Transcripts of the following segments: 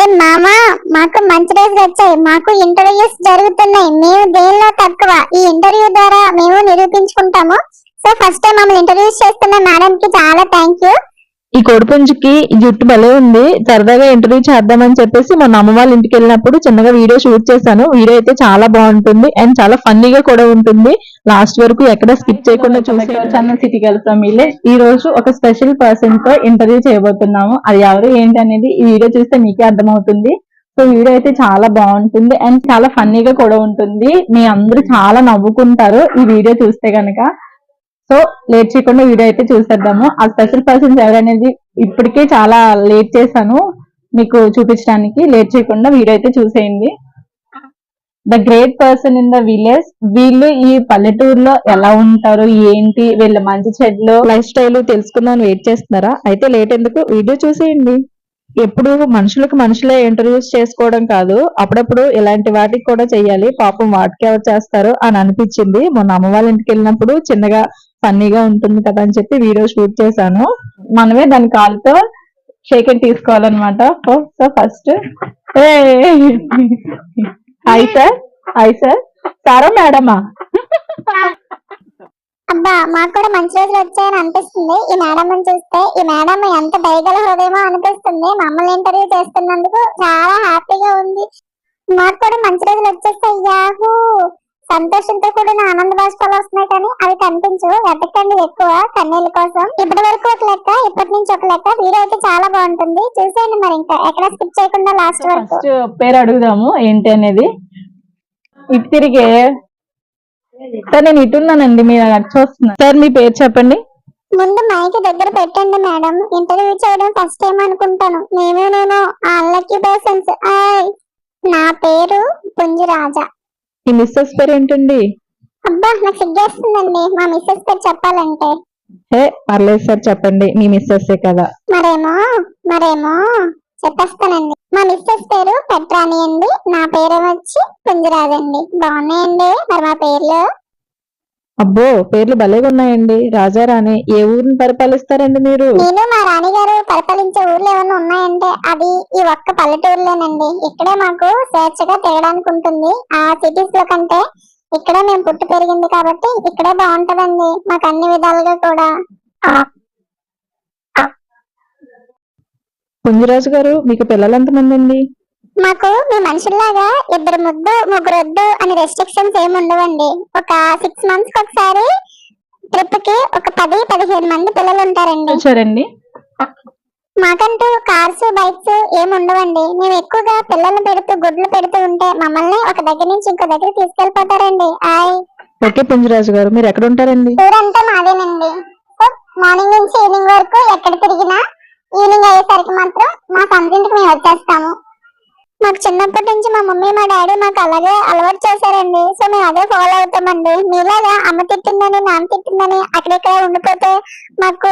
అరే మామ, మాకు మంచి రోజులు వచ్చాయి. మాకు ఇంటర్వ్యూస్ జరుగుతున్నాయి. మేము దేనిలో తక్కువ. ఈ ఇంటర్వ్యూ ద్వారా మేము నిరూపించుకుంటాము. సో ఫస్ట్ టైం మమ్మల్ని ఇంటర్వ్యూస్ చేస్తున్న మేడం కి చాలా థ్యాంక్ యూ. ఈ కోడిపుంజుకి ఈ జుట్టు భలే ఉంది. సరదాగా ఇంటర్వ్యూ చేద్దామని చెప్పేసి మొన్న అమ్మ వాళ్ళ ఇంటికి వెళ్ళినప్పుడు చిన్నగా వీడియో షూట్ చేశాను. వీడియో అయితే చాలా బాగుంటుంది అండ్ చాలా ఫన్నీగా కూడా ఉంటుంది. లాస్ట్ వరకు ఎక్కడ స్కిప్ చేయకుండా చూసేయచ్చు. City girl from village. ఈ రోజు ఒక స్పెషల్ పర్సన్ తో ఇంటర్వ్యూ చేయబోతున్నాము. అది ఎవరు ఏంటి అనేది ఈ వీడియో చూస్తే మీకే అర్థమవుతుంది. సో వీడియో అయితే చాలా బాగుంటుంది అండ్ చాలా ఫన్నీగా కూడా ఉంటుంది. మీ అందరూ చాలా నవ్వుకుంటారు ఈ వీడియో చూస్తే గనక. సో లేట్ చేయకుండా వీడియో అయితే చూసేద్దాము. ఆ స్పెషల్ పర్సన్స్ ఎవరనేది ఇప్పటికే చాలా లేట్ చేశాను మీకు చూపించడానికి. లేట్ చేయకుండా వీడియో అయితే చూసేయండి. The great person in the village. వీళ్ళు ఈ పల్లెటూరులో ఎలా ఉంటారు, ఏంటి వీళ్ళ మంచి చెడ్లు లైఫ్ స్టైల్ తెలుసుకుందాం వెయిట్ చేస్తున్నారా? అయితే లేట్ ఎందుకు, వీడియో చూసేయండి. ఎప్పుడు మనుషులకు మనుషులే ఇంటర్వ్యూస్ చేసుకోవడం కాదు, అప్పుడప్పుడు ఇలాంటి వాటికి కూడా చెయ్యాలి. పాపం వాటికి ఎవరు చేస్తారు అని అనిపించింది. మొన్న అమ్మ వాళ్ళ ఇంటికి వెళ్ళినప్పుడు చిన్నగా ఫన్నీగా ఉంటుంది కదా అని చెప్పి వీడియో షూట్ చేశాను. మనమే దాని కాలుతో షేక్ అండ్ తీసుకోవాలన్నమాట. So first hi sir. Hi sir. సారా మేడమా? అబ్బా, మాకు కూడా మంచి రోజులు వచ్చాయని అనిపిస్తుంది. ఈ మేడం చూస్తే ఈ మేడం ఎంత దయగల హృదయమో అనిపిస్తుంది. మమ్మల్ని ఇంటర్వ్యూ చేస్తున్నందుకు చాలా హ్యాపీగా ఉంది. మాకు కూడా మంచి రోజులు వచ్చేస్తాయి. యాహూ! సంతోషంతో కూడిన ఆనంద బాష్పాలు వస్తున్నాయి, కానీ అవి కనిపించవు. వెతకండి ఎక్కువ కన్నీళ్ళ కోసం. ఇప్పటి వరకు ఒక లెక్క, ఇప్పటి నుంచి ఒక లెక్క. వీడియో అయితే చాలా బాగుంటుంది, చూసేయండి. మరి ఇంకా ఎక్కడ స్కిప్ చేయకుండా లాస్ట్ వరకు. పేరు అడుగుదాము ఏంటి అనేది. ఇటు తిరిగే సార్, నేను ఇటున్నానండి, మీరు అటు చూస్తున్నారు. సార్ మీ పేరు చెప్పండి. ముందు మైక్ దగ్గర పెట్టండి మేడం. ఇంటర్వ్యూ చేయడం ఫస్ట్ టైం అనుకుంటాను. నేను అన్లక్కీ పర్సన్స్. నా పేరు పుంజురాజా. ఈ మిస్సెస్ పేరు ఏంటండి? అబ్బా, నాకు సిగ్గేస్తుందండి మా మిస్సెస్ పేరు చెప్పాలంటే. పర్లేదు సార్, చెప్పండి. మీ మిస్సెస్ కదా. మరేమో చెప్పేస్తానండి. మా మిస్సెస్ పేరు పెట్రాని అండి. నా పేరు వచ్చి పుంజురాజండి. బాగున్నాయండి మరి మా పేర్లు? అబ్బో, పేర్లు భలేగా ఉన్నాయండి. రాజారాణి. ఏ ఊరిని పరిపాలిస్తారండి మీరు? నేను మా రాణిగారు పరిపాలించే ఊర్లు ఏమైనా ఉన్నాయంటే అది ఈ ఒక్క పల్లెటూరులేనండి. ఇక్కడే మాకు స్వేచ్ఛగా తిరగడానికి ఉంటుంది. ఆ సిటీస్ లో కంటే ఇక్కడే మేము పుట్టి పెరిగింది కాబట్టి ఇక్కడే బాగుంటదండి మాకు అన్ని విధాలుగా కూడా. పుంజరాజు గారు, మీకు పిల్లలు ఎంతమంది అండి? మాకు మీ మనుషుల్లాగా ఇద్దరు ముద్దు ముగ్గురు వద్దు అని రెస్ట్రిక్షన్స్ ఏమి ఉండవండి. ఒక 6 months ఒకసారి ట్రిప్ కి ఒక 10-15 మంది పిల్లలు ఉంటారండి. మాకంటూ కార్స్ బైక్స్ ఏమి ఉండవండి. మేము ఎక్కువగా పిల్లలు పెడుతూ గుడ్లు పెడుతూ ఉంటే మమ్మల్ని ఒక దగ్గర నుంచి ఇంకో దగ్గర తీసుకెళ్లిపోతారండి. ఓకే పుంజరాజు గారు, మీరు ఎక్కడ ఉంటారండి? ఊరంతా మాదేనండి. సో మార్నింగ్ నుంచి ఈవినింగ్ వరకు ఎక్కడ తిరిగినా ఈవినింగ్ అయ్యేసరికి మాత్రం మా సొంతింటికి మేము వచ్చేస్తాము. మాకు చిన్నప్పటి నుంచి మా మమ్మీ మా డాడీ మాకు అలాగే అలవాటు చేశారండి. సో మేము అదే ఫాలో అవుతామండి. మీలాగా అమ్మ తిట్టిందని నాన్న తిట్టిందని అక్కడెక్కడ ఉండిపోతే మాకు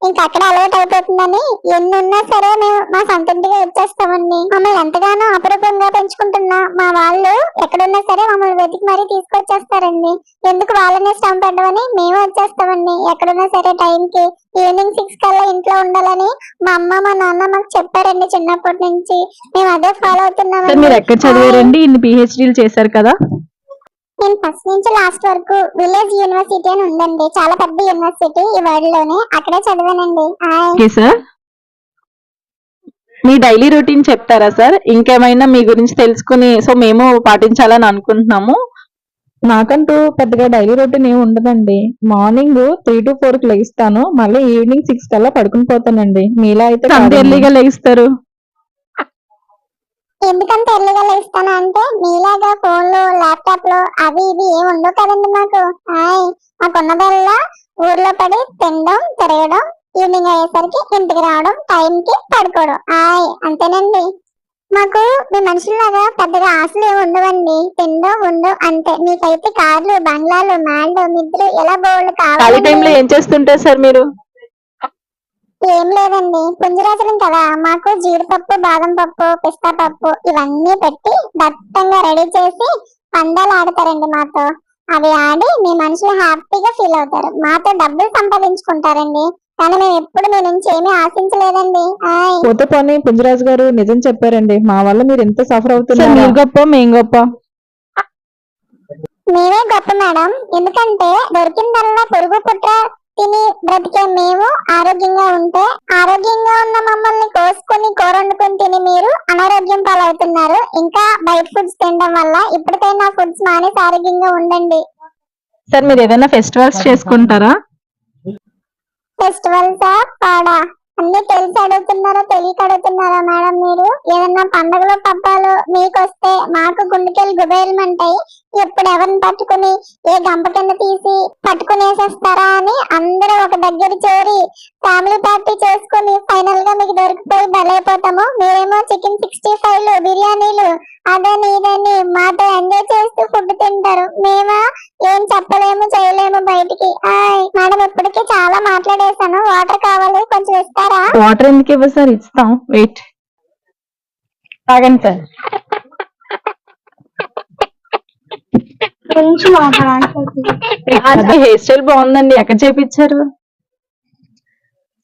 ఇంకా అక్కడ అలవాటు అయిపోతుందని ఎన్ని ఉన్నా సరే మేము మా సొంత ఇంటికి వచ్చేస్తామండి. మమ్మల్ని ఎంతగానో అపరూపంగా పెంచుకుంటున్నా మా వాళ్ళు ఎక్కడున్నా సరే మమ్మల్ని వెతికి మరీ తీసుకొచ్చేస్తారండి. ఎందుకు వాళ్ళనే శ్రమ పడ్డమని మేము వచ్చేస్తామండి. ఎక్కడున్నా సరే టైంకి ఈవినింగ్ 6 కల్లా ఇంట్లో ఉండాలని మా అమ్మ మా నాన్న మాకు చెప్పారండి చిన్నప్పటి నుంచి. మేము అదే ఫాలో అవుతున్నామండి. మీరు ఎక్కడ చదివారండి? ఇన్ని పిహెచ్డీలు చేశారు కదా. నేను ఫస్ట్ నుంచి లాస్ట్ వరకు విలేజ్ యూనివర్సిటీ అని ఉందండి, చాలా పెద్ద యూనివర్సిటీ ఈ వరల్డ్ లోనే. అక్కడే చదివానండి. సార్, మీ డైలీ రొటీన్ చెప్తారా సార్? ఇంకేమైనా మీ గురించి తెలుసుకుని సో మేము పాటించాలని అనుకుంటున్నాము. నాకంటూ పెద్దగా డైలీ రొటీన్ ఏమి ఉండదండి. మార్నింగ్ 3 to 4 కి లెగిస్తాను, మళ్ళీ ఈవినింగ్ 6 కల్లా పడుకుని పోతానండి. మీలా అయితే ఎర్లీగా లెగిస్తారు? ఎందుకంటే ఎర్లీగా లేస్తాను అంటే మీలాగా ఫోన్లు ల్యాప్టాప్ లో అవి ఇవి ఏమి ఉండవు కదండి మాకు. మాకున్నదల్లా ఊర్లో పడి తినడం తిరగడం, ఈవినింగ్ అయ్యేసరికి ఇంటికి రావడం, టైంకి పడుకోవడం. అంతేనండి. మాకు మీ మనుషుల్లాగా పెద్దగా ఆశలు ఏమి ఉండవండి. తిండో ఉండో అంతే. మీకైతే కార్లు బంగ్లాలు మ్యాళ్ళు మిద్దులు ఇలా బోర్డు కావాలి. ఏం చేస్తుంటారు సార్ మీరు? ఏం లేదండి, పుంజరాజులం కదా. మాకు జీడిపప్పు బాదం పప్పు పిస్తా పప్పు ఇవన్నీ పెట్టి దట్టంగా రెడీ చేసి పందాలు ఆడతారండి మాతో. అవి ఆడి మీ మనుషులు హ్యాపీగా ఫీల్ అవుతారు. మాతో డబ్బులు సంపాదించుకుంటారండి. కానీ మేము ఎప్పుడు మీ నుంచి ఏమీ ఆశించలేదండి. పోతే పోనీ పుంజరాజు గారు నిజం చెప్పారండి, మా వల్ల మీరు ఎంత సఫర్ అవుతున్నారు. మీరు గొప్ప మేం గొప్ప? మేమే గొప్ప మేడం. ఎందుకంటే దొరికిందల్లా పురుగు పుట్ర తిని బ్రతికే మేము ఆరోగ్యంగా ఉంటే, ఆరోగ్యంగా ఉన్న మమ్మల్ని కోసుకొని కూరొండుకొని తిని మీరు అనారోగ్యం పాలవుతున్నారు. ఇంకా బయట ఫుడ్స్ తినడం వల్ల ఇప్పటికైనా ఫుడ్స్ మానేసి ఆరోగ్యంగా ఉండండి. సార్ మీరు ఏదైనా ఫెస్టివల్స్ చేసుకుంటారా? ఫెస్టివల్సా పాడా అన్ని తెలిసి అడుగుతున్నారో తెలియక అడుగుతున్నారా మేడం? మీరు ఏదన్నా పండుగలు పబ్బాలు మీకొస్తే మాకు గుండెకెళ్ళి గుబేలమంటాయి. ఎప్పుడు ఎవరిని పట్టుకుని ఏ గంప కింద తీసి పట్టుకునేసేస్తారా అని అందరూ ఒక దగ్గర చేరి ఫ్యామిలీ పార్టీ చేసుకుని ఫైనల్ గా మీకు దొరికిపోయి బలైపోతాము. మీరేమో చికెన్ 65లు బిర్యానీలు అదని ఇదని మాతో ఎంజాయ్ చేస్తూ ఫుడ్ తింటారు. మేమా ఏం చెప్పలేము చేయలేము బయటికి. మేడం ఇప్పటికే చాలా మాట్లాడేశాను. వాటర్ కావాలి, కొంచెం ఇస్తారా? వాటర్ ఎందుకు ఇవ్వ సార్, ఇస్తాం. వెయిట్, తాగండి సార్. హెయిర్ స్టైల్ బాగుందండి, ఎక్కడ చేపించారు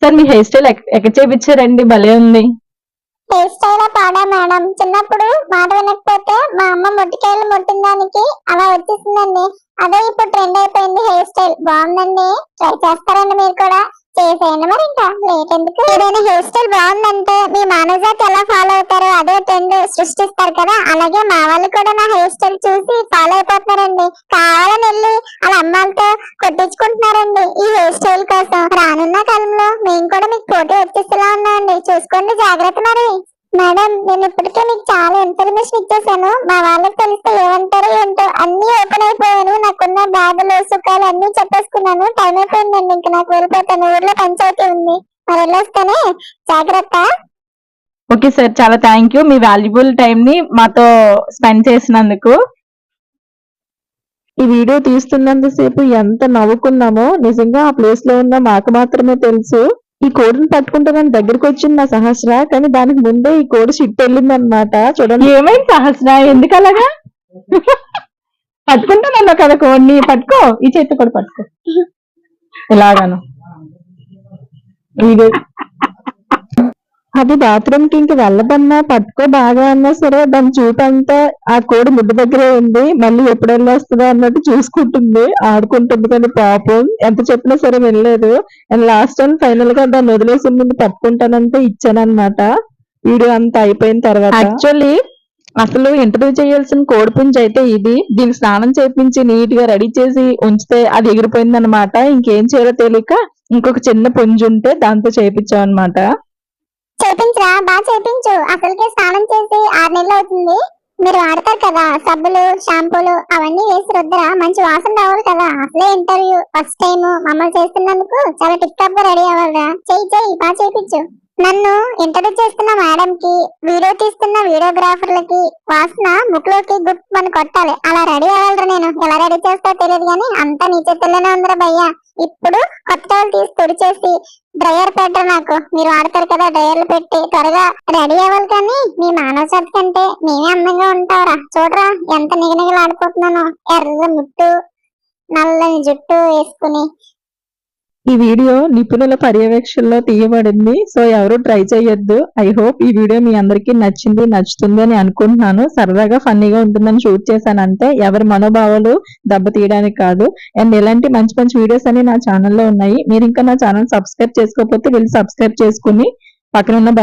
సార్? మీ హెయిర్ స్టైల్ ఎక్కడ చేపించారండి? భలే ఉంది. హెయిర్ స్టైల్ పాడా మేడం. చిన్నప్పుడు మాట వినకపోతే మా అమ్మ మొట్టికాయలు ముట్టిన దానికి అలా వచ్చేసిందండి. అదే ఇప్పుడు ట్రెండ్ అయిపోయింది. హెయిర్ స్టైల్ బాగుందండి, ట్రై చేస్తారండి మీరు కూడా? చేసేయండి మరి, ఇంకా లేట్ ఎందుకు? ఏదైనా హెయిర్ స్టైల్ బాగుందంటే మీ మానవజాతి ఎలా ఫాలో అవుతారో అదే ట్రెండ్ సృష్టిస్తారు కదా, అలాగే మా వాళ్ళు కూడా నా హెయిర్ స్టైల్ చూసి ఫాలో అయిపోతున్నారండి. కావాలని వెళ్ళి వాళ్ళ అమ్మాలతో కొట్టించుకుంటున్నారండి ఈ హెయిర్ స్టైల్ కోసం. రానున్న కాలంలో మేము కూడా మీకు పోటీ వచ్చేసేలా ఉన్నామండి, చూసుకోండి, జాగ్రత్త మరి. మేడం నేను ఇప్పటికే మీకు చాలా ఇన్ఫర్మేషన్ ఇచ్చేసాను. మా వాళ్ళకి తెలిస్తే ఏమంటారో ఏంటో అన్ని ఓపెన్ అయిపోయాను. నాకున్న బాధలు సుఖాలు అన్ని చెప్పేసుకున్నాను. టైం అయిపోయిందండి, ఇంకా నాకు వెళ్ళిపోతాను. ఊర్లో పంచాయతీ ఉంది, మరి వెళ్ళొస్తానే, జాగ్రత్త. ఓకే సార్, చాలా thank you me valuable time ని మాతో స్పెండ్ చేసినందుకు. ఈ వీడియో తీస్తున్నంతసేపు ఎంత నవ్వుకున్నామో నిజంగా ఆ ప్లేస్ లో ఉన్న మాకు మాత్రమే తెలుసు. ఈ కోడిని పట్టుకుంటే నన్ను దగ్గరికి వచ్చింది నా సహస్ర, కానీ దానికి ముందే ఈ కోడి షిట్ వెళ్ళింది అనమాట. చూడండి ఏమైంది సహస్ర, ఎందుకు అలాగా పట్టుకుంటానన్నా కదా కోడిని? పట్టుకో, ఈ చేతి కూడా పట్టుకో, ఎలాగాను. వీడియో అది బాత్రూమ్ కి ఇంక వెళ్ళబన్నా పట్టుకో బాగా అన్నా సరే దాని చూపంతా ఆ కోడి ముద్ద దగ్గరే ఉంది. మళ్ళీ ఎప్పుడు వెళ్ళొస్తుందో అన్నట్టు చూసుకుంటుంది, ఆడుకుంటుంది. కానీ పాపం ఎంత చెప్పినా సరే వెళ్ళలేదు. అండ్ లాస్ట్ టైం ఫైనల్ గా దాన్ని వదిలేసి ముందు పట్టుకుంటానంటే ఇచ్చానమాట. వీడియో అంతా అయిపోయిన తర్వాత యాక్చువల్లీ అసలు ఇంటర్వ్యూ చేయాల్సిన కోడి పుంజు అయితే ఇది. దీనికి స్నానం చేపించి నీట్ గా రెడీ చేసి ఉంచితే అది ఎగిరిపోయింది అనమాట. ఇంకేం చేయాలో తెలియక ఇంకొక చిన్న పుంజు ఉంటే దాంతో చేపించాం అనమాట. చేపించరా, బాగా చేపించు. అసలుకే స్నానం చేసి 6 నెలలు అవుతుంది. మీరు వాడతారు కదా సబ్బులు షాంపూలు, అవన్నీ వేసి రుద్దరా, మంచి వాసన రావాలి కదా. అసలే ఇంటర్వ్యూ ఫస్ట్ టైం మమ్మల్ని చేస్తున్నందుకు చాలా టిప్ టాప్ గా రెడీ అవ్వాలిరా. చెయ్యి బాగా చేపించు. నన్ను ఇంటర్వ్యూ చేస్తున్న మేడం కి, వీడియో తీస్తున్న వీడియోగ్రాఫర్లకి వాసన ముక్కులోకి గుప్పని కొట్టాలి. అలా రెడీ అవ్వాలిరా. నేను ఎలా రెడీ చేస్తావో తెలియదు కానీ అంతా నీ చేతుల్లోనే ఉందిరా భయ్యా. ఇప్పుడు కొత్త వాళ్ళు తీసి పొడి చేసి డ్రైయర్ పెట్టరు నాకు. మీరు వాడతారు కదా డ్రైయర్లు పెట్టి త్వరగా రెడీ అవ్వాలి. కానీ మీ మానవ జాతి కంటే మేమే అందంగా ఉంటావురా. చూడరా ఎంత నిగనిగలాడిపోతున్నాను, ఎర్ర ముట్టు నల్లని జుట్టు వేసుకుని. ఈ వీడియో నిపుణుల పర్యవేక్షణలో తీయబడింది, సో ఎవరు ట్రై చేయొద్దు. ఐ హోప్ ఈ వీడియో మీ అందరికీ నచ్చుతుంది అని అనుకుంటున్నాను. సరదాగా ఫన్నీగా ఉంటుందని షూట్ చేశానంటే ఎవరి మనోభావాలు దెబ్బతీయడానికి కాదు. అండ్ ఇలాంటి మంచి మంచి వీడియోస్ అన్ని నా ఛానల్లో ఉన్నాయి. మీరు ఇంకా నా ఛానల్ సబ్స్క్రైబ్ చేసుకోకపోతే వెళ్ళి సబ్స్క్రైబ్ చేసుకుని పక్కన ఉన్న